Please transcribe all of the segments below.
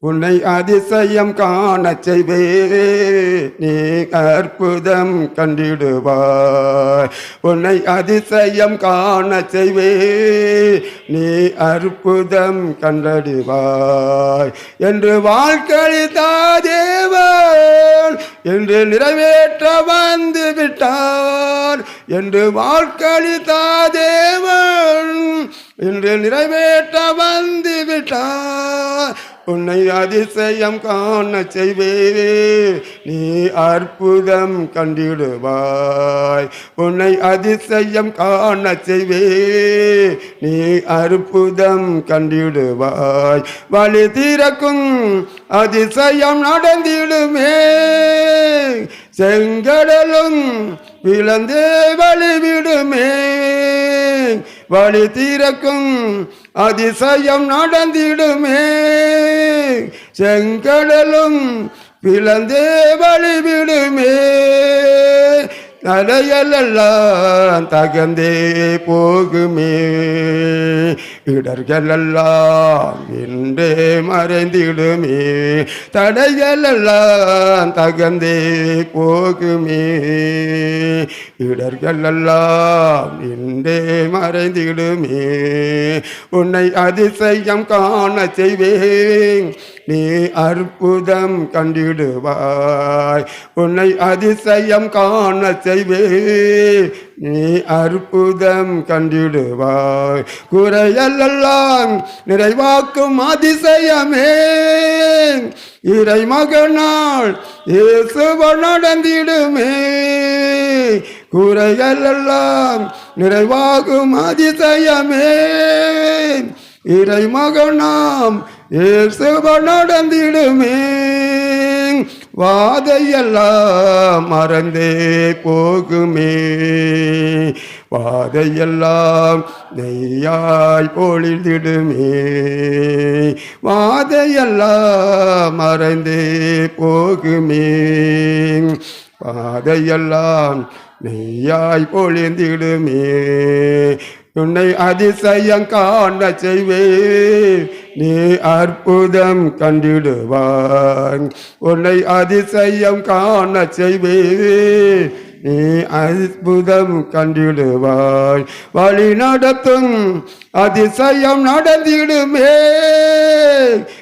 உன்னை அதிசயம் காணச் செய்வே நீ அற்புதம் கண்டிடுவாய். உன்னை அதிசயம் காணச் செய்வே நீ அற்புதம் கண்டடிவாய். என்று வாழ்க்கைத்த தேவன் என்று நிறைவேற்ற வந்து விட்டார். என்று வாழ்க்கைத்த தேவன் என்று நிறைவேற்ற வந்து விட்டார். உன்னை அதிசயம் காணச் செய்வே நீ அற்புதம் கண்டிடுவாய். உன்னை அதிசயம் காணச் செய்வே நீ அற்புதம் கண்டிடுவாய். வழி திறக்கும் அதிசயம் நடந்திடுமே. செங்கடலும் விளந்தே வழிவிடுமே. வழி திறக்கும் அதிசயம் நடந்திடுமே. செங்கடலும் விளந்தே வழிவிடுமே. தடையெல்லாம் தகந்தே போகுமே. இடர்களெல்லாம் இன்றே மறைந்திடுமே. தடைகளெல்லாம் தகந்தே போகுமே. இடர்களெல்லாம் இன்றே மறைந்திடுமே. உன்னை அதிசயம் காணச் செய்வேன் நீ அற்புதம் கண்டிடுவாய். உன்னை அதிசயம் காணச் செய்வே நீ அற்புதம் கண்டிடுவாய். குறையெல்லாம் நிறைவாக்கும் அதிசயமே இறை மகனால் இயேசுவ நடந்திடுமே. குறையெல்லாம் நிறைவாகும் அதிசயமே இறை மகனாம் இயேசுவ நடந்திடுமே. வாதையெல்லாம் மறந்தே போகுமே. வாதையெல்லாம் நெய்யாய் பொழிந்திடுமே. வாதையெல்லாம் மறந்தே போகுமே. வாதையெல்லாம் நெய்யாய் பொழிந்திடுமே. உன்னை அதிசயம் காணச் செய்வே நீ அற்புதம் கண்டிடுவாய். உன்னை அதிசயம் காணச் செய்வே நீ அற்புதம் கண்டிடுவாய். வழி நடத்தும் அதிசயம் நடந்திடுமே.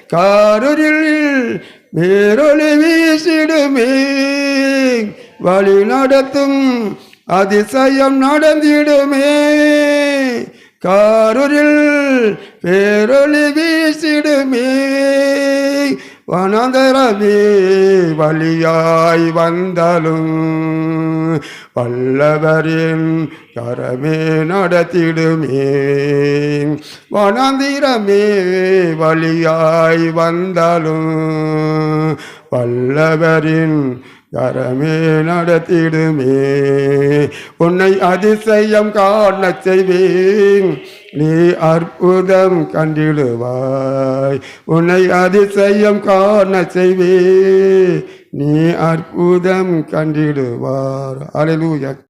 காரில் வேரொளி வீசிடுமே. வழி நடத்தும் அதிசயம் நடந்திடுமே. காரில் பேரொளி வீசிடுமே. வனாந்தரமே வழியாய் வந்தாலும் வல்லவரின் கரமே நடத்திடுமே. வனாந்திரமே வழியாய் வந்தாலும் வல்லவரின் கரமே நடத்திடுமே. உன்னை அதிசயம் காணச் செய்வேன் நீ அற்புதம் கண்டிடுவாய். உன்னை அதிசயம் காணச் செய்வே நீ அற்புதம் கண்டிடுவார். அல்லேலூயா.